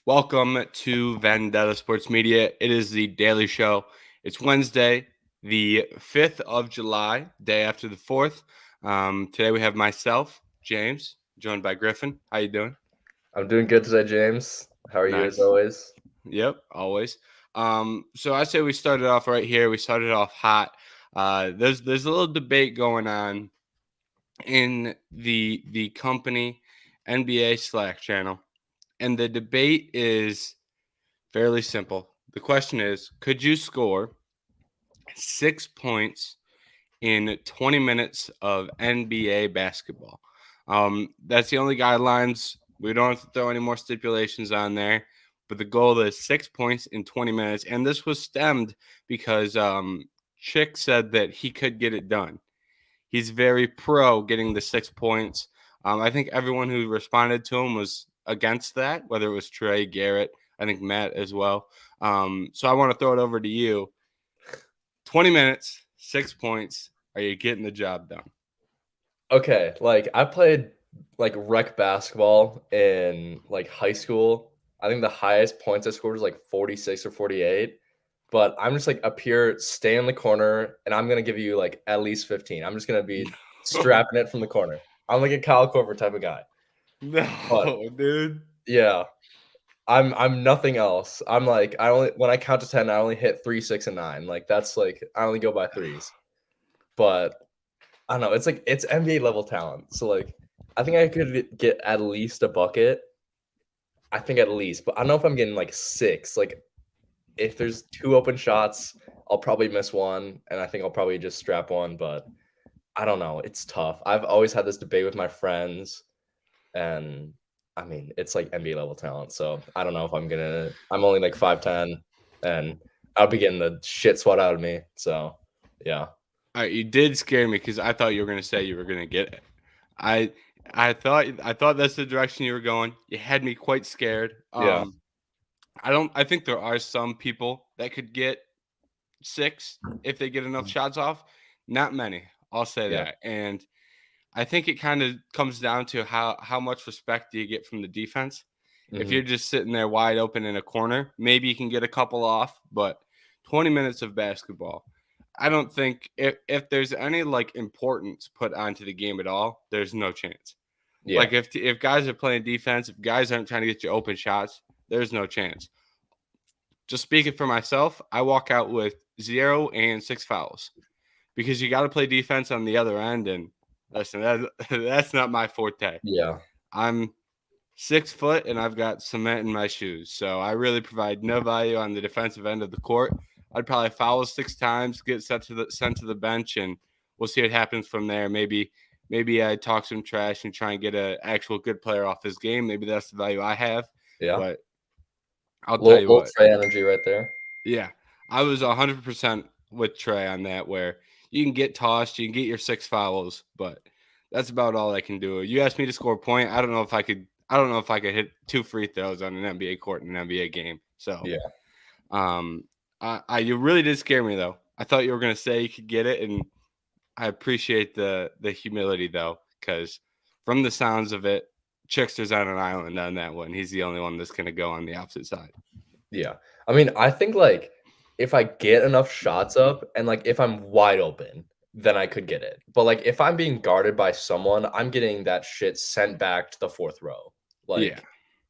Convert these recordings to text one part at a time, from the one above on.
Welcome to Vendetta Sports Media. It is the daily show. It's Wednesday, the 5th of July, day after the 4th. Today we have myself, James, joined by Griffin. How you doing? I'm doing good today, James. How are you as Nice. always? Yep, always. So I say we started off right here. We started off hot. There's a little debate going on in the company NBA Slack channel, and the debate is fairly simple. The question is, could you score 6 points in 20 minutes of NBA basketball? That's the only guidelines. We don't have to throw any more stipulations on there. But the goal is 6 points in 20 minutes. And this was stemmed because Chick said that he could get it done. He's very pro getting the 6 points. I think everyone who responded to him was against that, whether it was Trey, Garrett, I think Matt as well. So I want to throw it over to you. 20 minutes, 6 points. Are you getting the job done? Okay, I played rec basketball in high school. I think the highest points I scored was like 46 or 48. But I'm just up here, stay in the corner, and I'm gonna give you like at least 15. I'm just gonna be strapping it from the corner. I'm like a Kyle Korver type of guy. But No, dude. yeah, I'm nothing else. I'm like I only when I count to 10, I only hit 3, 6, and 9. Like that's like I only go by threes. But I don't know. It's NBA level talent. So I think I could get at least a bucket. I think at least, but I don't know if I'm getting like 6. Like if there's 2 open shots, I'll probably miss one, and I think I'll probably just strap one. But I don't know. It's tough. I've always had this debate with my friends, and I mean it's like NBA level talent. So I don't know if I'm gonna. I'm only like 5'10", and I'll be getting the shit swat out of me. So yeah, All right, you did scare me because I thought you were going to say you were going to get it. I I thought that's the direction you were going. You had me quite scared. yeah, I think there are some people that could get six if they get enough shots off. Not many. I'll say yeah. that. And I think it kind of comes down to how much respect do you get from the defense. If you're Hmm. just sitting there wide open in a corner, maybe you can get a couple off, but 20 minutes of basketball. I don't think if there's any like importance put onto the game at all, there's no chance. Yeah, Like if guys are playing defense, if guys aren't trying to get you open shots, there's no chance. Just speaking for myself, I walk out with 0 and 6 fouls because you got to play defense on the other end. And listen, that's not my forte. yeah. I'm 6 foot and I've got cement in my shoes, so I really provide no value on the defensive end of the court. I'd probably foul 6 times, get sent to the bench, and we'll see what happens from there. Maybe I talk some trash and try and get an actual good player off his game. Maybe that's the value I have. Yeah. But I'll tell you Little what, Trey energy right there. yeah, I was 100% with Trey on that. Where you can get tossed, you can get your 6 fouls, but that's about all I can do. You asked me to score a point. I don't know if I could. I don't know if I could hit 2 free throws on an NBA court in an NBA game. So, Yeah. um, you really did scare me though. I thought you were gonna say you could get it, and I appreciate the humility though, because from the sounds of it, Chickster's on an island on that one. He's the only one that's gonna go on the opposite side. Yeah. I mean, I think if I get enough shots up and if I'm wide open, then I could get it. But if I'm being guarded by someone, I'm getting that shit sent back to the fourth row. Yeah.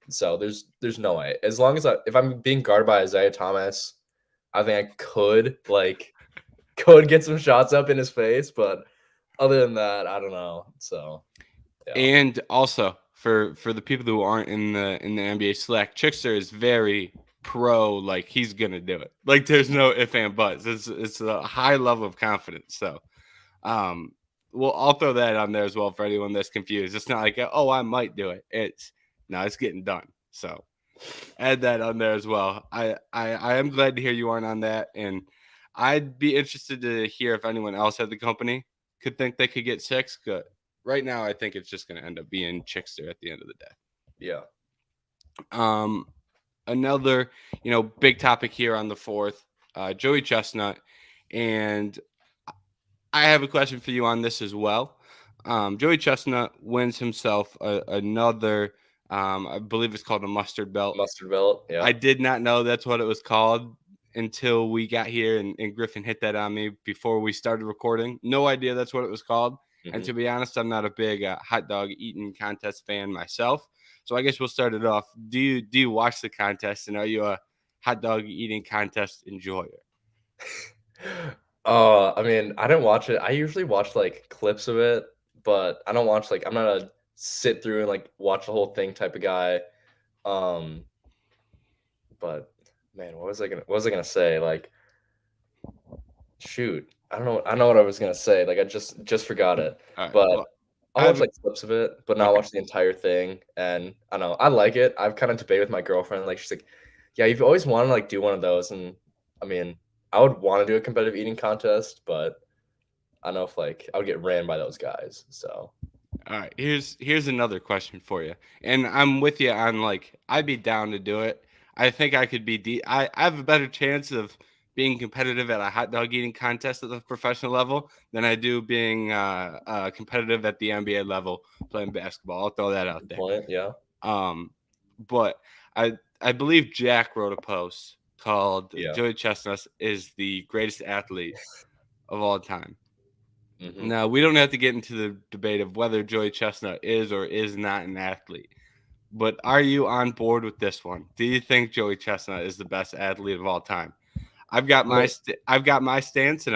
So there's no way. As long as if I'm being guarded by Isaiah Thomas, I think I could get some shots up in his face, but other than that, I don't know. So yeah. And also for the people who aren't in the NBA Slack, Chickster is very pro. Like he's gonna do it. Like there's no if and buts. It's a high level of confidence. So, um, well, I'll throw that on there as well for anyone that's confused. It's not like oh I might do it. It's no, it's getting done. So add that on there as well. I am glad to hear you aren't on that, and I'd be interested to hear if anyone else at the company could think they could get six. Good. Right now, I think it's just going to end up being Chickster at the end of the day. Yeah. Um, Another big topic here on the fourth, Joey Chestnut, and I have a question for you on this as well. Joey Chestnut wins himself another I believe it's called a mustard belt. Mustard belt. I Yeah. did not know that's what it was called until we got here and Griffin hit that on me before we started recording. No idea that's what it was called. And to be honest, I'm not a big hot dog eating contest fan myself. So I guess we'll start it off. Do you watch the contest, and are you a hot dog eating contest enjoyer? I mean, I didn't watch it. I usually watch like clips of it, but I don't watch like I'm not a sit through and like watch the whole thing type of guy. Um, but man, what was I gonna say? Like, shoot, I don't know what I was gonna say. Like, I just forgot it. All right. But Well, I'll I watch have like clips of it, but not okay. watch the entire thing. And I don't know, I like it. I've kind of debated with my girlfriend. Like, she's like, "Yeah, you've always wanted to like do one of those." And I mean, I would want to do a competitive eating contest, but I don't know if like I would get ran by those guys. So All right, here's another question for you, and I'm with you on like I'd be down to do it. I think I could be. I have a better chance of being competitive at a hot dog eating contest at the professional level than I do being competitive at the NBA level playing basketball. I'll throw that out good there. point. Yeah, Um, but I believe Jack wrote a post called yeah. "Joey Chestnut is the greatest athlete of all time." Hmm. Now, we don't have to get into the debate of whether Joey Chestnut is or is not an athlete, but are you on board with this one? Do you think Joey Chestnut is the best athlete of all time? I mean, I've got my stance, and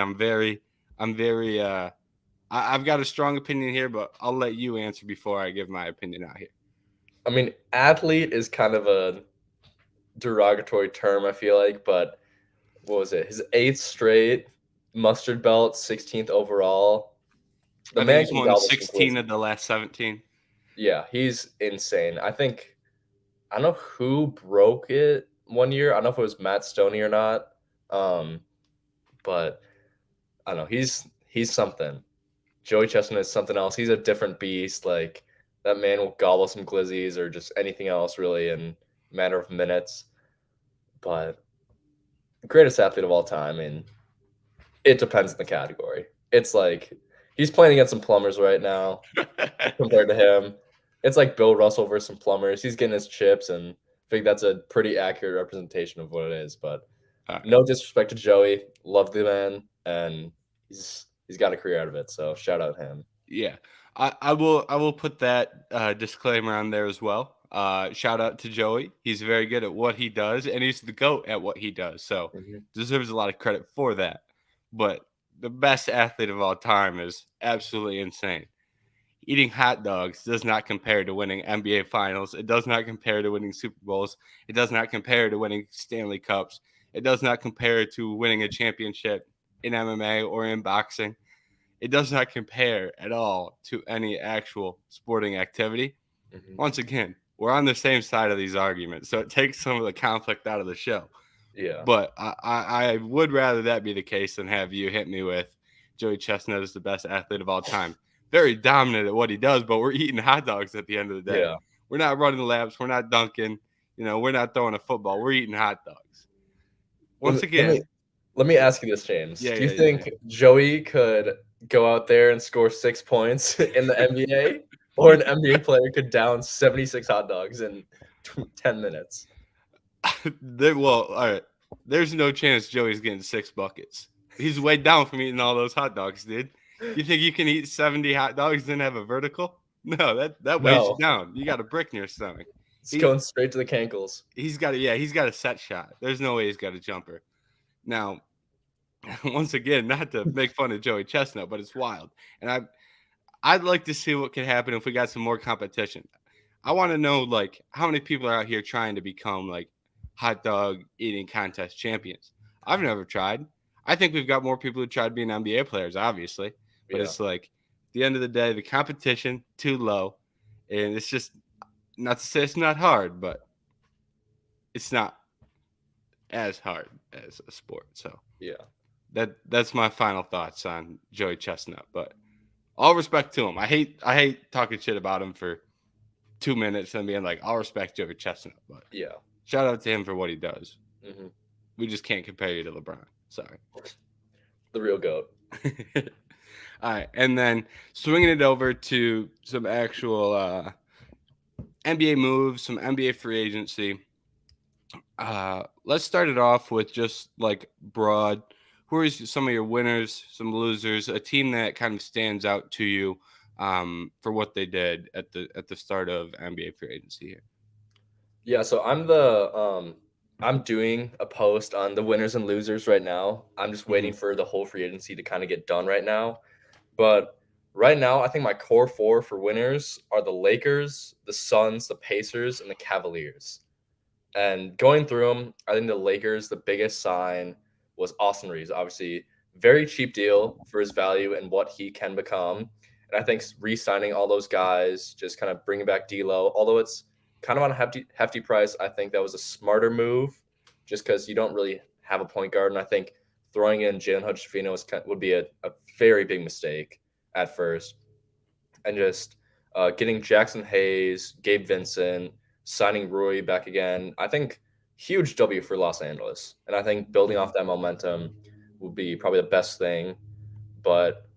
I've got a strong opinion here, but I'll let you answer before I give my opinion out here. athlete is kind of a derogatory term. I feel like, but what was it? His eighth straight mustard belt, 16th overall. The I think man he's can won gobble some 16 glizzy. of the last 17. Yeah, he's insane. I don't know who broke it one year. I don't know if it was Matt Stoney or not. Um, but I don't know. He's something. Joey Chestnut is something else. He's a different beast. Like that man will gobble some glizzies or just anything else really in a matter of minutes. But greatest athlete of all time, and it depends on the category. It's like he's playing against some plumbers right now compared to him. It's like Bill Russell versus some plumbers. He's getting his chips, and I think that's a pretty accurate representation of what it is. But All right. no disrespect to Joey, love the man, and he's got a career out of it. So shout out him. Yeah, I will put that disclaimer on there as well. Shout out to Joey. He's very good at what he does, and he's the GOAT at what he does. So Mhm. deserves a lot of credit for that. But the best athlete of all time is absolutely insane. Eating hot dogs does not compare to winning NBA finals. It does not compare to winning Super Bowls. It does not compare to winning Stanley Cups. It does not compare to winning a championship in MMA or in boxing. It does not compare at all to any actual sporting activity. Mhm. Once again, we're on the same side of these arguments, so it takes some of the conflict out of the show. Yeah. But I would rather that be the case than have you hit me with Joey Chestnut is the best athlete of all time. Very dominant at what he does, but we're eating hot dogs at the end of the day. Yeah. We're not running laps. We're not dunking. We're not throwing a football. We're eating hot dogs. Let Once me let me again, let me ask you this, James. yeah, Do you yeah, yeah. think Joey could go out there and score 6 points in the NBA, or an NBA player could down 76 hot dogs in 10 minutes? Well, all right. There's no chance Joey's getting 6 buckets. He's way down from eating all those hot dogs, dude. You think you can eat 70 hot dogs and have a vertical? No, that weighs you No, down. You got a brick in your stomach. it's He going straight to the cankles. he's got a set shot. There's no way he's got a jumper. Now, once again, not to make fun of Joey Chestnut, but it's wild. And I'd like to see what could happen if we got some more competition. I want to know like how many people are out here trying to become like hot dog eating contest champions. I've never tried. I think we've got more people who tried being NBA players, obviously, but Yeah, it's like at the end of the day, the competition too low, and it's just not to say it's not hard, but it's not as hard as a sport. So yeah. that's my final thoughts on Joey Chestnut. But all respect to him. I hate talking shit about him for 2 minutes and being like, I'll respect Joey Chestnut, but Yeah. shout out to him for what he does. Mhm. We just can't compare you to LeBron. Sorry. The real goat. All right, and then swinging it over to some actual NBA moves, some NBA free agency. Let's start it off with just like broad. Who are some of your winners, some losers, a team that kind of stands out to you for what they did at the start of NBA free agency here? Yeah, so I'm doing a post on the winners and losers right now. I'm just Hmm. waiting for the whole free agency to kind of get done right now. But right now, I think my core four for winners are the Lakers, the Suns, the Pacers, and the Cavaliers. And going through them, I think the Lakers, the biggest sign was Austin Reeves. Obviously, very cheap deal for his value and what he can become. And I think re-signing all those guys, just kind of bringing back D'Lo, although it's kind of on a hefty price, I think that was a smarter move, just because you don't really have a point guard. And I think throwing in Jalen Hudson would be a very big mistake at first. And just getting Jackson Hayes, Gabe Vincent, signing Rui back again. I think huge W for Los Angeles, and I think building Hmm. off that momentum would be probably the best thing. But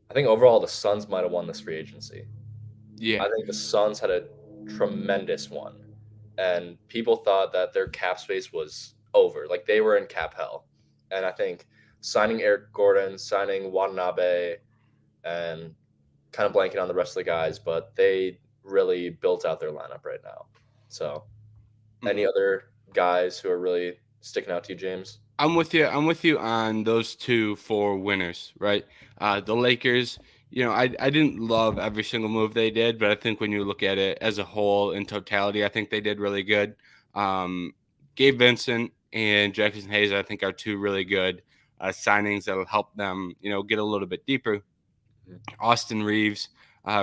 I think overall the Suns might have won this free agency. Yeah. I think the Suns had a tremendous one, and people thought that their cap space was over, like they were in cap hell. And I think signing Eric Gordon, signing Watanabe, and kind of blanking on the rest of the guys, but they really built out their lineup right now. So, any Hmm. other guys who are really sticking out to you, James? I'm with you. I'm with you on those two for winners, right? The Lakers, I didn't love every single move they did, but I think when you look at it as a whole in totality, I think they did really good. Um, Gabe Vincent and Jackson Hayes, I think, are two really good signings that'll help them, get a little bit deeper. Austin Reeves,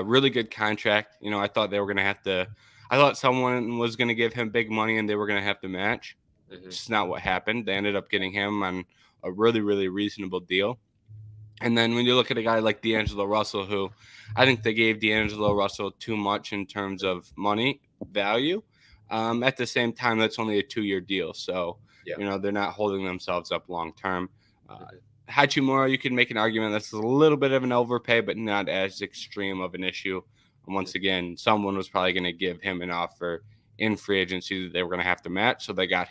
really good contract. I thought they were going to have to. I thought someone was going to give him big money and they were going to have to match. Mm-hmm. It's not what happened. They ended up getting him on a really, really reasonable deal. And then when you look at a guy like D'Angelo Russell, who I think they gave D'Angelo Russell too much in terms of money value. At the same time, that's only a 2-year deal. So, Yeah. they're not holding themselves up long term. Uh, Mm-hmm. Hachimura, you can make an argument that's a little bit of an overpay, but not as extreme of an issue. And once again, someone was probably going to give him an offer in free agency that they were going to have to match. So they got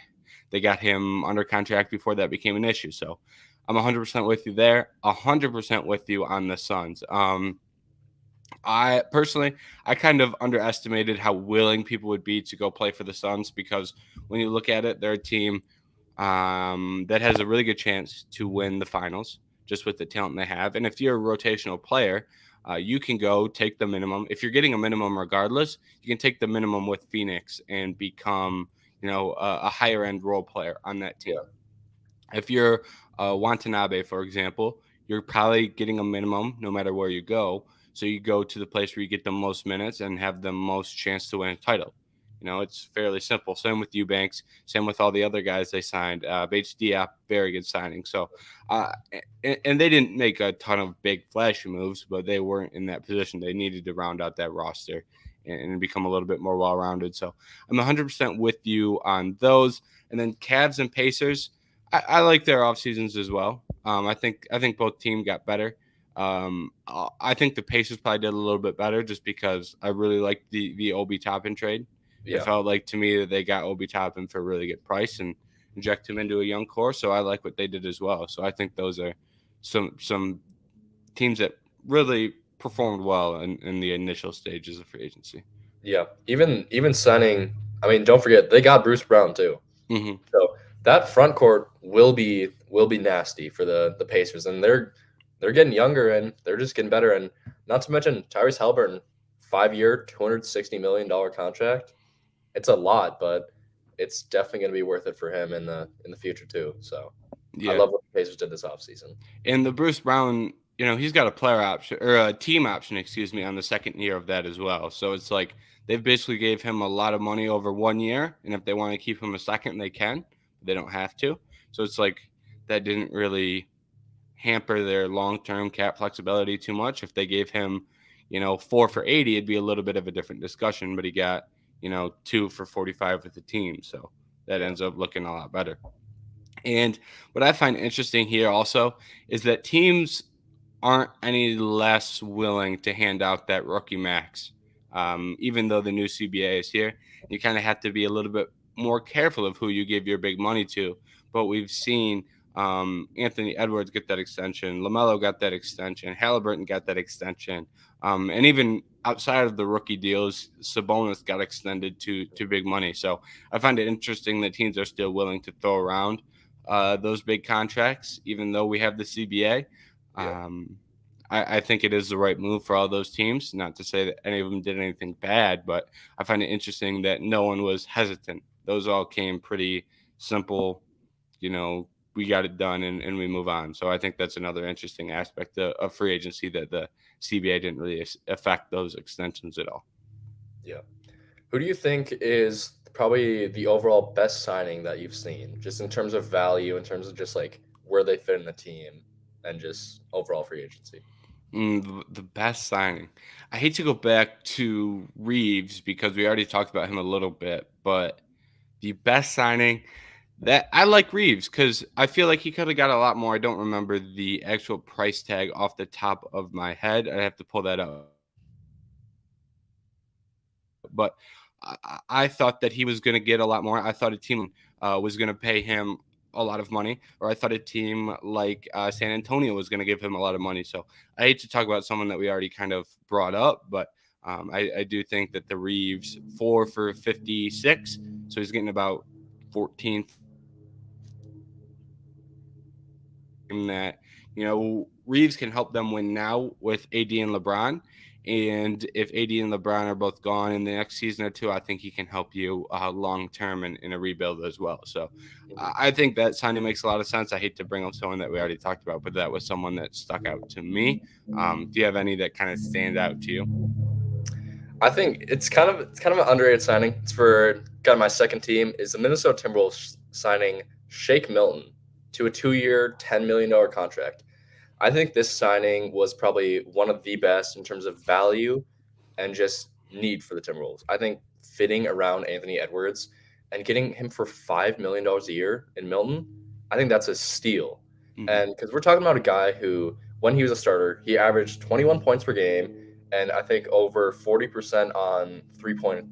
him under contract before that became an issue. So I'm 100% with you there. 100% with you on the Suns. I personally, I kind of underestimated how willing people would be to go play for the Suns because when you look at it, they're a team that has a really good chance to win the finals just with the talent they have. And if you're a rotational player, you can go take the minimum. If you're getting a minimum regardless, you can take the minimum with Phoenix and become, a higher end role player on that team. Yeah. If you're Watanabe, for example, you're probably getting a minimum no matter where you go. So you go to the place where you get the most minutes and have the most chance to win a title. It's fairly simple. Same with Eubanks. Same with all the other guys they signed. Bates Diop, very good signing. So, uh, and they didn't make a ton of big flashy moves, but they weren't in that position. They needed to round out that roster and become a little bit more well-rounded. So I'm 100% with you on those. And then Cavs and Pacers. I like their off seasons as well. I think both teams got better. I think the Pacers probably did a little bit better just because I really liked the Obi Toppin trade. It Yeah. felt like to me that they got Obi Toppin for a really good price and inject him into a young core. So I like what they did as well. So I think those are some teams that really performed well in the initial stages of free agency. Yeah. Even signing. I mean, don't forget they got Bruce Brown too. Hmm. So that front court will be nasty for the Pacers, and they're getting younger and they're just getting better. And not to mention Tyrese Halliburton, 5-year, $260 million contract. It's a lot, but it's definitely going to be worth it for him in the future too. So I Yeah. love what the Pacers did this offseason. And the Bruce Brown, he's got a player option or a team option, excuse me, on the second year of that as well. So it's like they've basically gave him a lot of money over 1 year, and if they want to keep him a second, they can. They don't have to. So it's like that didn't really hamper their long-term cap flexibility too much. If they gave him, 4 for 80, it'd be a little bit of a different discussion. But he got, 2 for 45 with the team, so that Yeah, ends up looking a lot better. And what I find interesting here also is that teams aren't any less willing to hand out that rookie max. even though the new CBA is here. You kind of have to be a little bit more careful of who you give your big money to. But we've seen Anthony Edwards get that extension, LaMelo got that extension, Halliburton got that extension, and even outside of the rookie deals, Sabonis got extended to big money. So I find it interesting that teams are still willing to throw around those big contracts, even though we have the CBA. Yeah. I think it is the right move for all those teams. Not to say that any of them did anything bad, but I find it interesting that no one was hesitant. Those all came pretty simple. We got it done and we move on. So I think that's another interesting aspect of free agency, that the CBA didn't really affect those extensions at all. Yeah. Who do you think is probably the overall best signing that you've seen, just in terms of value, in terms of just like where they fit in the team, and just overall free agency? The best signing. I hate to go back to Reeves because we already talked about him a little bit, but the best signing, that I like Reeves because I feel like he could have got a lot more. I don't remember the actual price tag off the top of my head. I have to pull that up. But I thought that he was going to get a lot more. I thought a team was going to pay him a lot of money, or I thought a team like San Antonio was going to give him a lot of money. So I hate to talk about someone that we already kind of brought up, but I do think that the Reeves 4 for 56, so he's getting about 14 that, Reeves can help them win now with AD and LeBron. And if AD and LeBron are both gone in the next season or two, I think he can help you long term in a rebuild as well. So I think that signing makes a lot of sense. I hate to bring up someone that we already talked about, but that was someone that stuck out to me. Do you have any that kind of stand out to you? I think it's kind of an underrated signing. It's for kind of my second team is the Minnesota Timberwolves signing Shake Milton to a 2-year, $10 million contract. I think this signing was probably one of the best in terms of value and just need for the Timberwolves. I think fitting around Anthony Edwards and getting him for $5 million a year in Milton, I think that's a steal. Mhm. And because we're talking about a guy who, when he was a starter, he averaged 21 points per game and I think over 40% on 3 point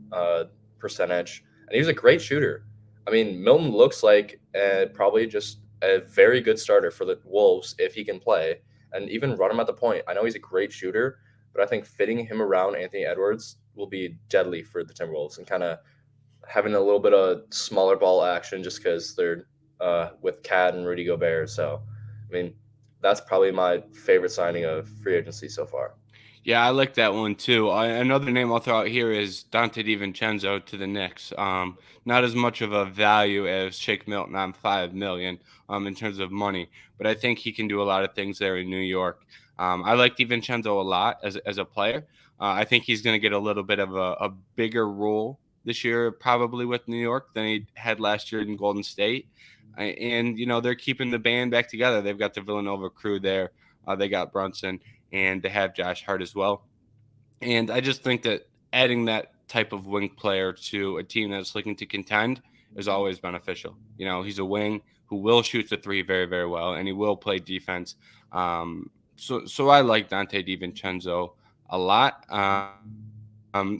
percentage. And he was a great shooter. I mean, Milton looks like probably just a very good starter for the Wolves if he can play and even run him at the point. I know he's a great shooter, but I think fitting him around Anthony Edwards will be deadly for the Timberwolves and kind of having a little bit of smaller ball action just because they're with Cat and Rudy Gobert. So, I mean, that's probably my favorite signing of free agency so far. Yeah, I like that one too. Another name I'll throw out here is Dante DiVincenzo to the Knicks. Not as much of a value as Shake Milton on 5 million in terms of money, but I think he can do a lot of things there in New York. I like DiVincenzo a lot as a player. I think he's going to get a little bit of a bigger role this year, probably with New York than he had last year in Golden State. And they're keeping the band back together. They've got the Villanova crew there. They got Brunson, and they have Josh Hart as well. And I just think that adding that type of wing player to a team that's looking to contend is always beneficial. He's a wing who will shoot the three very, very well, and he will play defense. So I like Dante DiVincenzo a lot.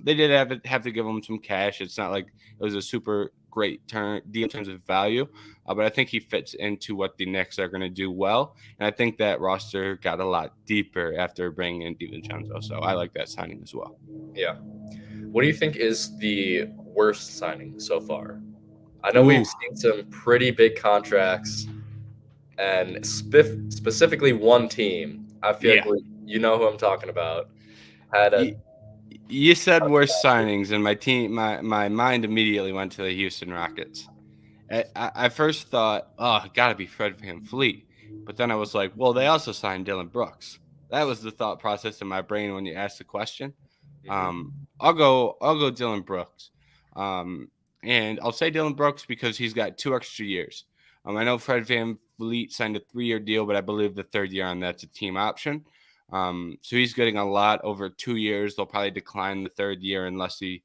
They did have to give him some cash. It's not like it was a super great deal in terms of value, but I think he fits into what the Knicks are going to do well. And I think that roster got a lot deeper after bringing in DiVincenzo. So I like that signing as well. Yeah. What do you think is the worst signing so far? I know we've Ooh, seen some pretty big contracts, and specifically one team. I feel like yeah. you know who I'm talking about. Had a You, you said worst signings, and my mind immediately went to the Houston Rockets. I first thought, oh, it got to be Fred VanVleet. But then I was like, well, they also signed Dylan Brooks. That was the thought process in my brain when you asked the question. Mhm. I'll go Dylan Brooks. Um, and I'll say Dylan Brooks because he's got 2 extra years. I know Fred VanVleet signed a 3-year deal, but I believe the third year on that's a team option. So he's getting a lot over 2 years. They'll probably decline the third year unless he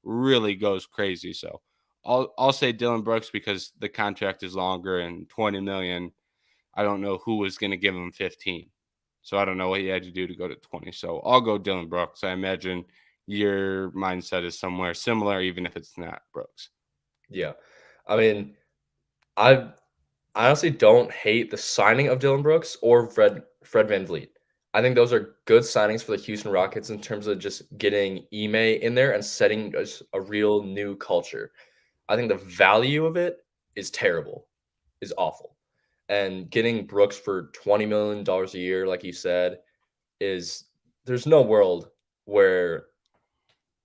really goes crazy. So I'll say Dylan Brooks because the contract is longer and 20 million. I don't know who was going to give him 15. So I don't know what he had to do to go to 20. So I'll go Dylan Brooks. I imagine your mindset is somewhere similar, even if it's not Brooks. Yeah. I mean, I honestly don't hate the signing of Dylan Brooks or Fred VanVleet. I think those are good signings for the Houston Rockets in terms of just getting Ime in there and setting a real new culture. I think the value of it is terrible, is awful. And getting Brooks for $20 million a year, like you said, is there's no world where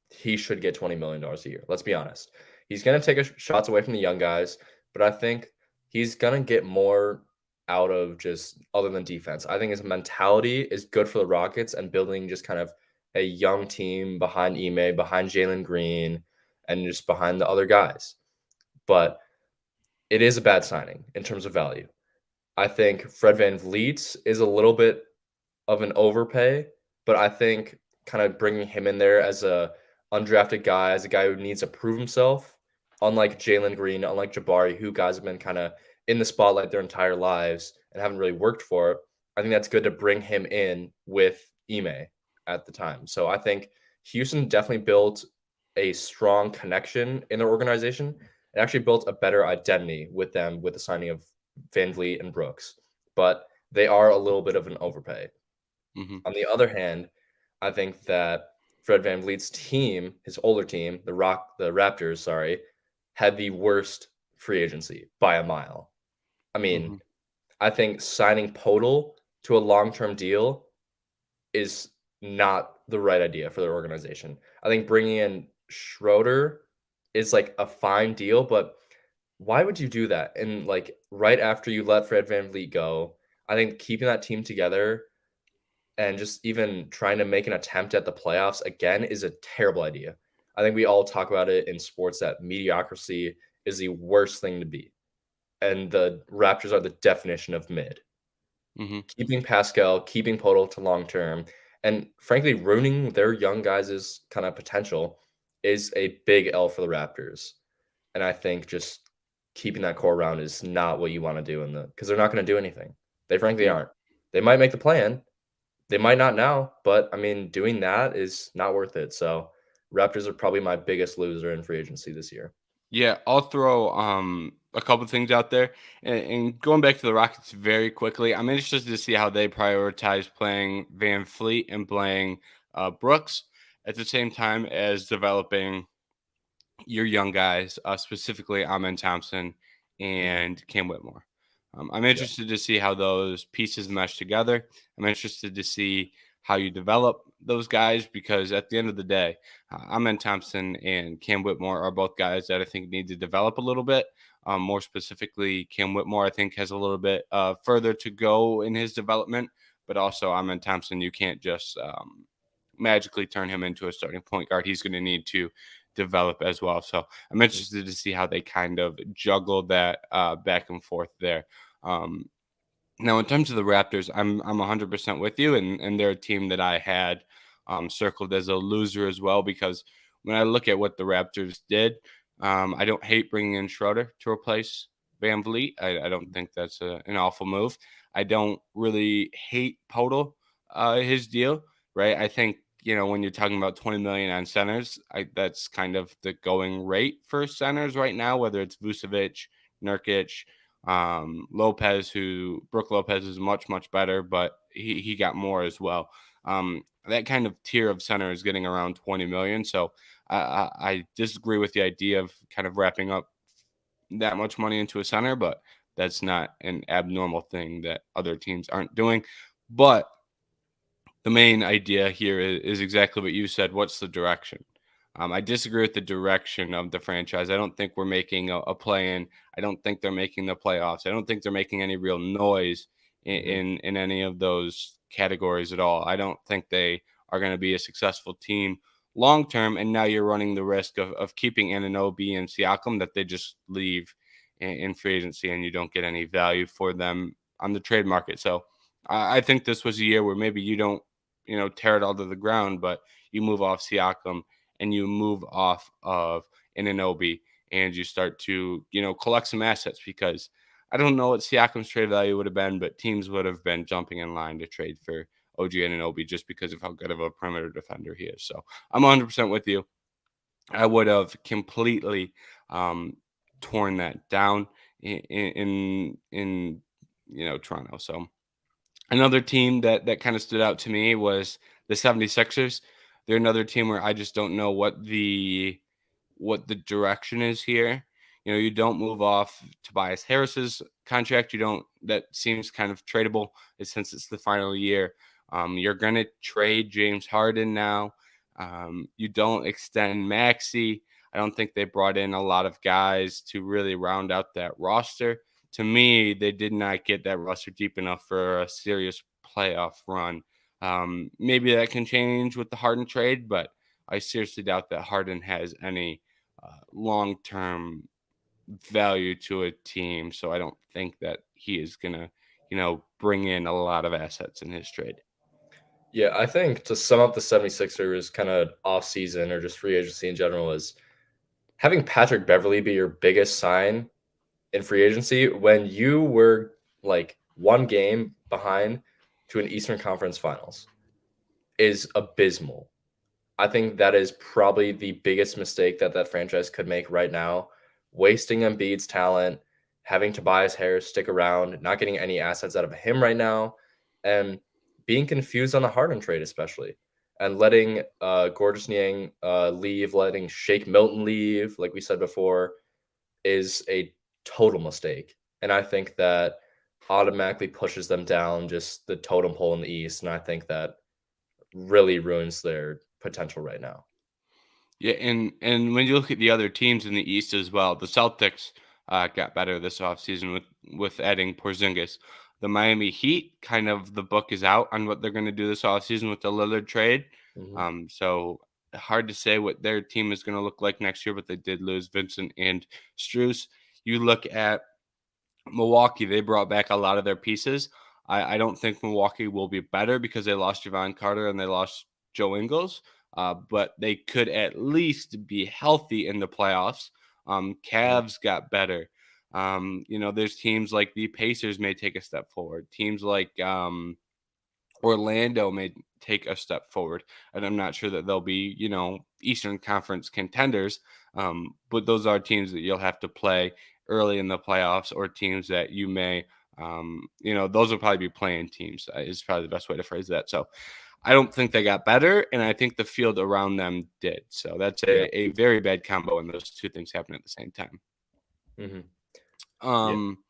he should get $20 million a year. Let's be honest. He's going to take shots away from the young guys, but I think he's going to get more out of just other than defense. I think his mentality is good for the Rockets and building just kind of a young team behind Ime, behind Jalen Green, and just behind the other guys. But it is a bad signing in terms of value. I think Fred VanVleet is a little bit of an overpay, but I think kind of bringing him in there as a undrafted guy, as a guy who needs to prove himself, unlike Jalen Green, unlike Jabari, who guys have been kind of in the spotlight their entire lives and haven't really worked for it. I think that's good to bring him in with Ime at the time. So I think Houston definitely built a strong connection in their organization and actually built a better identity with them with the signing of Van Vliet and Brooks. But they are a little bit of an overpay. Hmm. On the other hand, I think that Fred VanVleet's team, his older team, the Raptors, sorry, had the worst free agency by a mile. I mean, Hmm. I think signing Podol to a long-term deal is not the right idea for their organization. I think bringing in Schroeder is like a fine deal, but why would you do that? And like right after you let Fred VanVleet go, I think keeping that team together and just even trying to make an attempt at the playoffs again is a terrible idea. I think we all talk about it in sports that mediocrity is the worst thing to be. And the Raptors are the definition of mid. Hmm. Keeping Pascal, keeping Podol to long term, and frankly, ruining their young guys' kind of potential is a big L for the Raptors. And I think just keeping that core around is not what you want to do in the because they're not going to do anything. They frankly Yeah. aren't. They might make the plan, they might not now, but I mean, doing that is not worth it. So, Raptors are probably my biggest loser in free agency this year. Yeah, I'll throw a couple things out there, and going back to the Rockets very quickly. I'm interested to see how they prioritize playing Van Fleet and playing Brooks at the same time as developing your young guys, specifically Amen Thompson Mhm. and Cam Whitmore. I'm Yeah. interested to see how those pieces mesh together. I'm interested to see how you develop those guys because at the end of the day, Amen Thompson and Cam Whitmore are both guys that I think need to develop a little bit. More specifically, Cam Whitmore, I think, has a little bit further to go in his development, but also Amen Thompson, you can't just magically turn him into a starting point guard. He's going to need to develop as well. So I'm Mhm. interested to see how they kind of juggle that back and forth there. Um, Now, in terms of the Raptors, I'm 100% with you, and they're a team that I had circled as a loser as well because when I look at what the Raptors did, I don't hate bringing in Schroeder to replace Van Vliet. I don't think that's an awful move. I don't really hate Podol, his deal, right? I think when you're talking about 20 million on centers, that's kind of the going rate for centers right now, whether it's Vucevic, Nurkic, Lopez, who Brooke Lopez is much better, but he got more as well. That kind of tier of center is getting around 20 million. So I disagree with the idea of kind of wrapping up that much money into a center, but that's not an abnormal thing that other teams aren't doing. But the main idea here is exactly what you said. What's the direction? I disagree with the direction of the franchise. I don't think we're making a play in. I don't think they're making the playoffs. I don't think they're making any real noise Mhm. in any of those categories at all. I don't think they are going to be a successful team long term. And now you're running the risk of keeping Ananobi and Siakam that they just leave in free agency and you don't get any value for them on the trade market. So I think this was a year where maybe you don't tear it all to the ground, but you move off Siakam and you move off of Ananobi and you start to, collect some assets because I don't know what Siakam's trade value would have been, but teams would have been jumping in line to trade for OG Anunoby just because of how good of a perimeter defender he is. So I'm 100% with you. I would have completely torn that down in Toronto. So another team that kind of stood out to me was the 76ers. They're another team where I just don't know what the direction is here. You don't move off Tobias Harris's contract. You don't. That seems kind of tradable since it's the final year. You're gonna trade James Harden now. You don't extend Maxey. I don't think they brought in a lot of guys to really round out that roster. To me, they did not get that roster deep enough for a serious playoff run. Maybe that can change with the Harden trade, but I seriously doubt that Harden has any long-term value to a team. So I don't think that he is gonna, bring in a lot of assets in his trade. Yeah, I think to sum up the 76ers kind of off season or just free agency in general is having Patrick Beverley be your biggest sign in free agency when you were like one game behind to an Eastern Conference Finals is abysmal. I think that is probably the biggest mistake that franchise could make right now, wasting Embiid's talent, having Tobias Harris stick around, not getting any assets out of him right now, and being confused on the Harden trade especially, and letting Gorgeous Niang leave, letting Shake Milton leave, like we said before, is a total mistake. And I think that automatically pushes them down just the totem pole in the East, and I think that really ruins their potential right now. Yeah, and when you look at the other teams in the East as well, the Celtics got better this offseason with adding Porzingis. The Miami Heat, kind of the book is out on what they're going to do this offseason with the Lillard trade. Mhm. So hard to say what their team is going to look like next year, but they did lose Vincent and Strus. You look at Milwaukee, they brought back a lot of their pieces. I don't think Milwaukee will be better because they lost Javon Carter and they lost Joe Ingles, but they could at least be healthy in the playoffs. Mhm. Cavs got better. There's teams like the Pacers may take a step forward. Teams like Orlando may take a step forward, and I'm not sure that they'll be, Eastern Conference contenders. But those are teams that you'll have to play early in the playoffs, or teams that you may, those will probably be playing teams. Is probably the best way to phrase that. So, I don't think they got better, and I think the field around them did. So that's Yeah. a very bad combo when those two things happen at the same time. Mhm. Yeah. Um,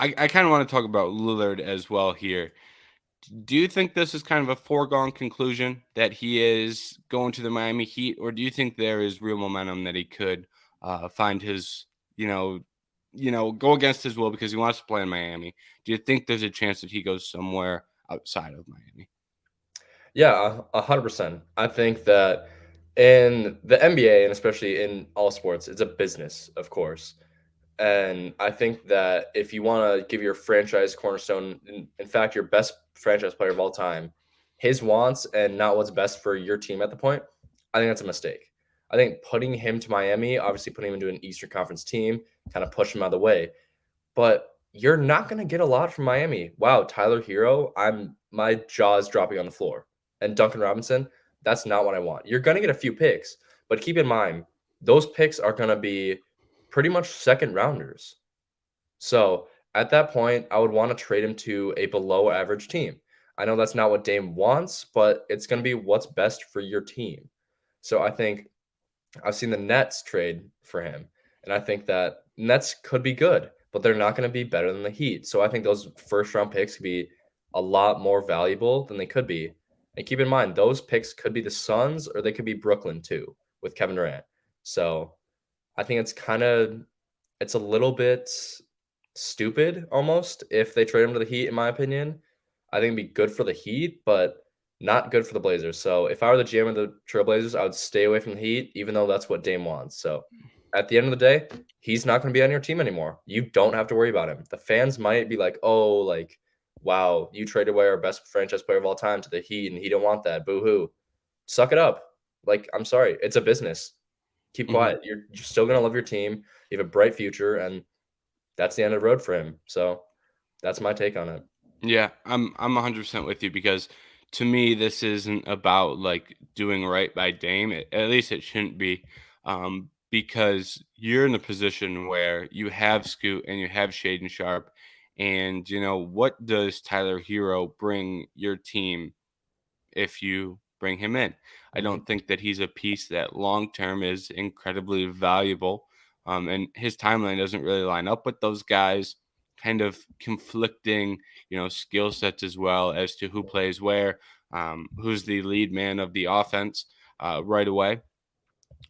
I kind of want to talk about Lillard as well here. Do you think this is kind of a foregone conclusion that he is going to the Miami Heat, or do you think there is real momentum that he could find his, go against his will because he wants to play in Miami? Do you think there's a chance that he goes somewhere outside of Miami? Yeah, 100%. I think that in the NBA and especially in all sports, it's a business, of course. And I think that if you want to give your franchise cornerstone, in fact, your best franchise player of all time, his wants and not what's best for your team at the point, I think that's a mistake. I think putting him to Miami, obviously putting him into an Eastern Conference team, kind of push him out of the way. But you're not going to get a lot from Miami. Wow, Tyler Hero, my jaw's dropping on the floor. And Duncan Robinson, that's not what I want. You're going to get a few picks, but keep in mind those picks are going to be pretty much second rounders. So, at that point, I would want to trade him to a below average team. I know that's not what Dame wants, but it's going to be what's best for your team. So, I think I've seen the Nets trade for him, and I think that Nets could be good, but they're not going to be better than the Heat. So I think those first round picks could be a lot more valuable than they could be. And keep in mind, those picks could be the Suns or they could be Brooklyn too with Kevin Durant. So I think it's a little bit stupid almost if they trade him to the Heat, in my opinion. I think it'd be good for the Heat, but not good for the Blazers. So if I were the GM of the Trailblazers, I would stay away from the Heat, even though that's what Dame wants. So at the end of the day, he's not going to be on your team anymore. You don't have to worry about him. The fans might be like, "Oh, like, wow, you traded away our best franchise player of all time to the Heat, and he don't want that. Boo hoo. Suck it up. Like, I'm sorry, it's a business. Keep Mm-hmm. quiet. You're still going to love your team. You have a bright future, and that's the end of the road for him. So that's my take on it. Yeah, I'm 100% with you because to me this isn't about like doing right by Dame. At least it shouldn't be, because you're in a position where you have Scoot and you have Shaden Sharp, and what does Tyler Hero bring your team if you bring him in? I Mhm. don't think that he's a piece that long term is incredibly valuable. And his timeline doesn't really line up with those guys. Kind of conflicting, skill sets as well as to who plays where, who's the lead man of the offense right away.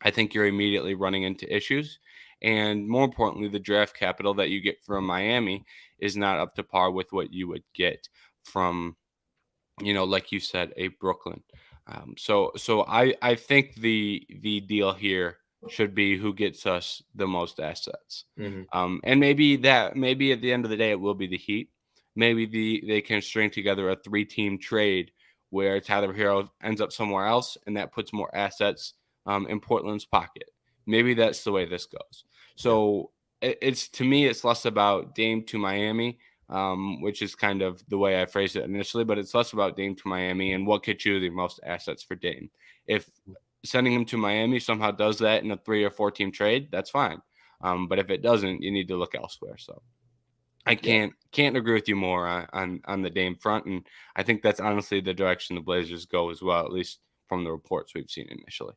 I think you're immediately running into issues. And more importantly, the draft capital that you get from Miami is not up to par with what you would get from like you said, a Brooklyn. So I think the deal here should be who gets us the most assets. Mhm. And maybe at the end of the day it will be the Heat. Maybe they can string together a 3-team trade where Tyler Hero ends up somewhere else, and that puts more assets in Portland's pocket. Maybe that's the way this goes. Yeah. So it's to me, it's less about Dame to Miami, which is kind of the way I phrased it initially, but it's less about Dame to Miami and what gets you the most assets for Dame. If sending him to Miami somehow does that in a 3 or 4 team trade, that's fine. But if it doesn't, you need to look elsewhere. So I Yeah. can't agree with you more on the Dame front, and I think that's honestly the direction the Blazers go as well, at least from the reports we've seen initially.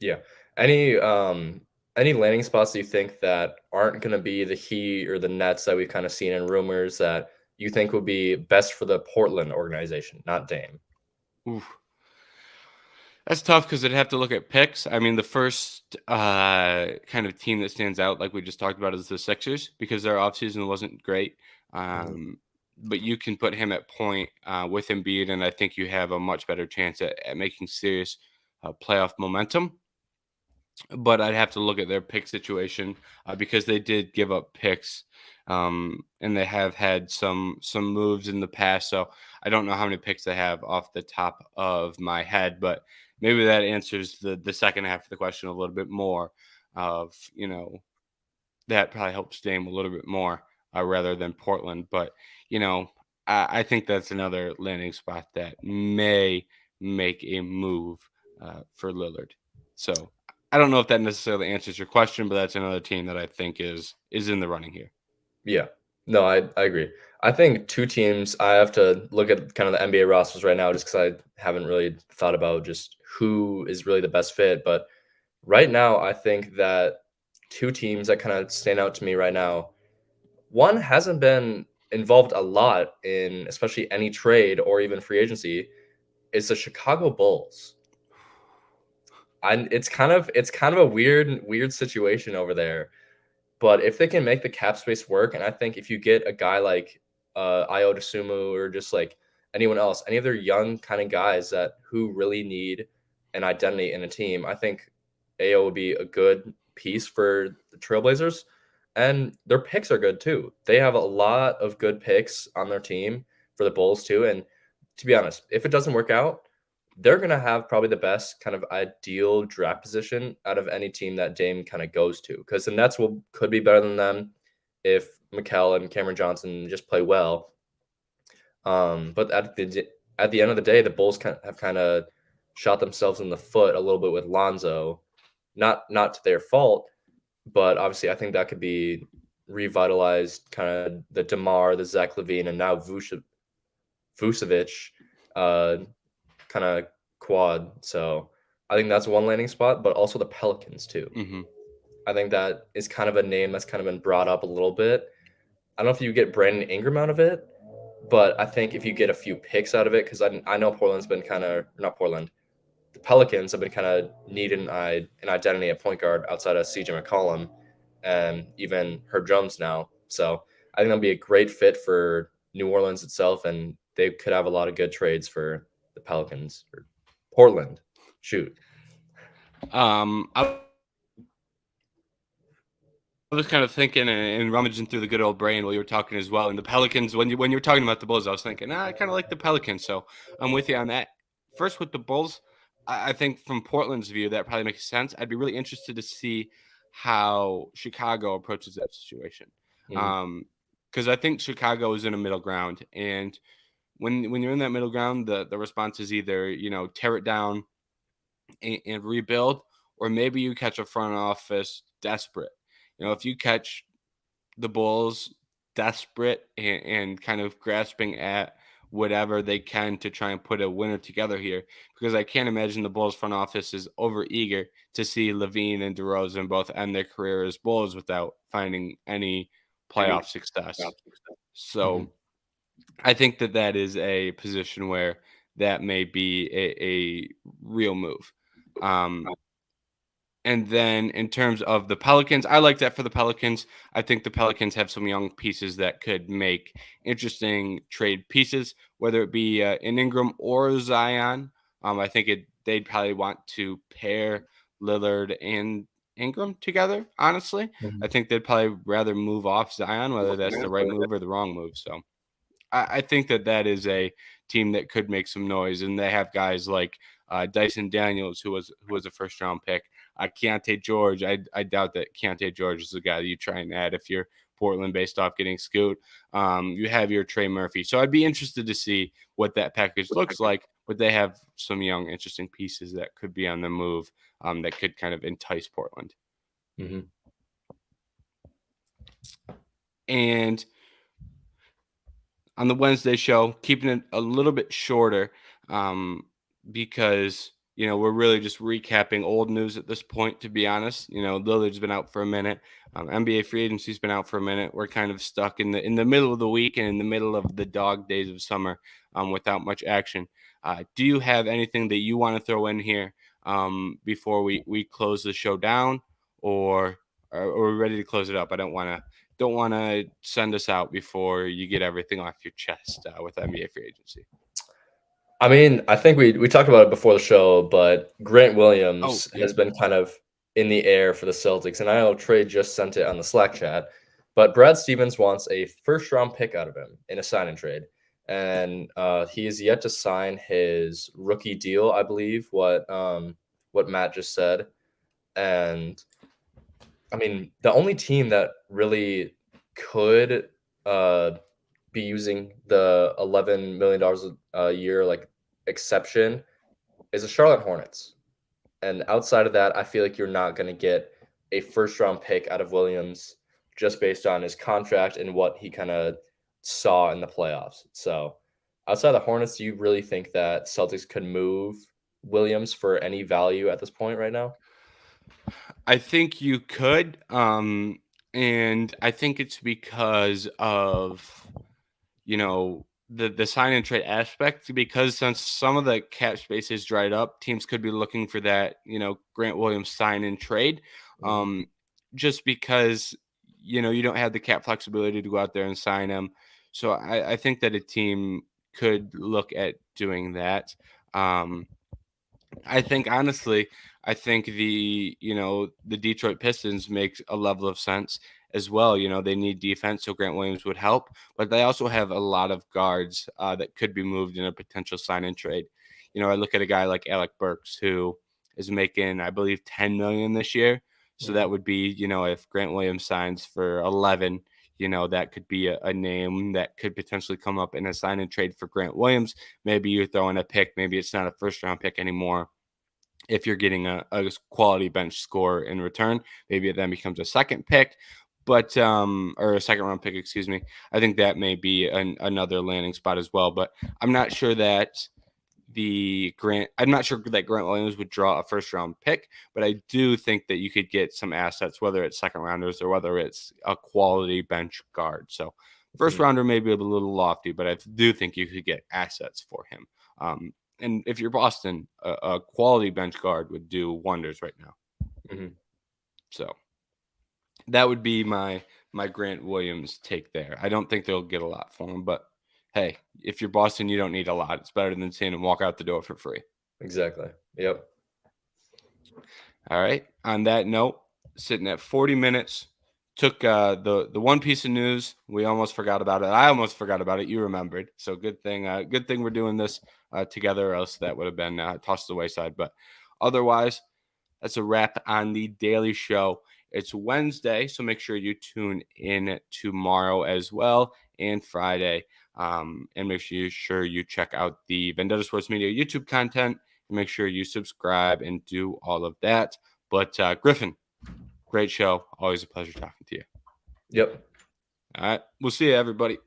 Yeah. Any any landing spots do you think that aren't gonna be the Heat or the Nets that we've kind of seen in rumors that you think would be best for the Portland organization, not Dame? Oof. That's tough because I'd have to look at picks. I mean, the first kind of team that stands out, like we just talked about, is the Sixers because their offseason wasn't great. Mhm. But you can put him at point with Embiid, and I think you have a much better chance at making serious playoff momentum. But I'd have to look at their pick situation because they did give up picks, and they have had some moves in the past. So I don't know how many picks they have off the top of my head, but maybe that answers the second half of the question a little bit more. Of that probably helps Dame a little bit more rather than Portland. But you know, I think that's another landing spot that may make a move for Lillard. So I don't know if that necessarily answers your question, but that's another team that I think is in the running here. Yeah. No, I agree. I think 2 teams I have to look at kind of the NBA rosters right now just because I haven't really thought about just who is really the best fit, but right now, I think that 2 teams that kinda stand out to me right now, one hasn't been involved a lot in especially any trade or even free agency, is the Chicago Bulls. And it's kind of a weird situation over there. But if they can make the cap space work, and I think if you get a guy like Io DeSumo or just like anyone else, any of their young kind of guys that who really need an identity in a team, I think AO would be a good piece for the Trailblazers. And their picks are good too. They have a lot of good picks on their team for the Bulls too. And to be honest, if it doesn't work out, they're gonna have probably the best kind of ideal draft position out of any team that Dame kind of goes to. Because the Nets will could be better than them if Mikal and Cameron Johnson just play well. But at the end of the day, the Bulls have kind of shot themselves in the foot a little bit with Lonzo. Not to their fault, but obviously I think that could be revitalized. Kind of the Demar, the Zach Levine, and now Vucevic. Uh, kind of quad. So I think that's one landing spot, but also the Pelicans too. Hmm. I think that is kind of a name that's kind of been brought up a little bit. I don't know if you get Brandon Ingram out of it, but I think if you get a few picks out of it, because I know Portland's been kind of not Portland, the Pelicans have been kind of needing an identity at point guard outside of CJ McCollum and even Herb Jones now. So I think that'll be a great fit for New Orleans itself, and they could have a lot of good trades for the Pelicans or Portland. Shoot. I was kind of thinking and rummaging through the good old brain while you were talking as well. And the Pelicans, when you were talking about the Bulls, I was thinking, I kind of like the Pelicans. So I'm with you on that. First with the Bulls, I think from Portland's view, that probably makes sense. I'd be really interested to see how Chicago approaches that situation. Mhm. Um, because I think Chicago is in a middle ground, and when you're in that middle ground, the response is either tear it down and rebuild, or maybe you catch a front office desperate. If you catch the Bulls desperate and kind of grasping at whatever they can to try and put a winner together here, because I can't imagine the Bulls front office is over eager to see Levine and DeRozan both end their career as Bulls without finding any playoff success. So Mhm. I think that is a position where that may be a real move. Um, and then in terms of the Pelicans, I like that for the Pelicans. I think the Pelicans have some young pieces that could make interesting trade pieces, whether it be an Ingram or Zion. I think they'd probably want to pair Lillard and Ingram together. Honestly, I Mhm. think they'd probably rather move off Zion, whether that's the right move or the wrong move. So I think that is a team that could make some noise, and they have guys like Dyson Daniels, who was a first round pick. Keontae George, I doubt that Keontae George is the guy that you try and add if you're Portland based off getting Scoot. You have your Trey Murphy, so I'd be interested to see what that package looks like. But they have some young, interesting pieces that could be on the move, that could kind of entice Portland. Mhm. And on the Wednesday show, keeping it a little bit shorter, um, because we're really just recapping old news at this point. To be honest, Lillard's been out for a minute. NBA free agency's been out for a minute. We're kind of stuck in the middle of the week and in the middle of the dog days of summer, without much action. Do you have anything that you want to throw in here before we close the show down, or are we ready to close it up? I don't want to send us out before you get everything off your chest with NBA free agency. I mean, I think we talked about it before the show, but Grant Oh, Williams yeah. has been kind of in the air for the Celtics, and I know Trey just sent it on the Slack chat, but Brad Stevens wants a first round pick out of him in a sign and trade, and he is yet to sign his rookie deal, I believe. What Matt just said, and I mean, the only team that really could uh, be using the $11 million a year like exception is the Charlotte Hornets. And outside of that, I feel like you're not going to get a first round pick out of Williams just based on his contract and what he kind of saw in the playoffs. So, outside of the Hornets, do you really think that Celtics could move Williams for any value at this point right now? I think you could. And I think it's because of the sign and trade aspect, because since some of the cap space is dried up, teams could be looking for that Grant Williams sign and trade, Mhm. um just because you don't have the cap flexibility to go out there and sign him. So I think that a team could look at doing that. I think honestly, I think the Detroit Pistons makes a level of sense as well. They need defense, so Grant Williams would help, but they also have a lot of guards that could be moved in a potential sign and trade. I look at a guy like Alec Burks, who is making, I believe, 10 million this year. So that Mhm. would be, if Grant Williams signs for 11, that could be a name that could potentially come up in a sign and trade for Grant Williams. Maybe you're throwing a pick, maybe it's not a first round pick anymore. If you're getting a quality bench score in return, maybe it then becomes a second pick, but or a second round pick, excuse me. I think that may be another landing spot as well. But I'm not sure that I'm not sure that Grant Williams would draw a first round pick, but I do think that you could get some assets, whether it's second rounders or whether it's a quality bench guard. So first Mhm. rounder may be a little lofty, but I do think you could get assets for him. And if you're Boston, a quality bench guard would do wonders right now. Mhm. So that would be my Grant Williams take there. I don't think they'll get a lot for him, but hey, if you're Boston, you don't need a lot. It's better than seeing him walk out the door for free. Exactly. Yep. All right. On that note, sitting at 40 minutes, took the one piece of news. We almost forgot about it. I almost forgot about it. You remembered. So good thing. Good thing we're doing this together, or else that would have been tossed to the wayside. But otherwise, that's a wrap on the Daily Show. It's Wednesday, so make sure you tune in tomorrow as well, and Friday. And make sure you check out the Vendetta Sports Media YouTube content, and make sure you subscribe and do all of that. But Griffin, great show. Always a pleasure talking to you. Yep. All right. We'll see you, everybody.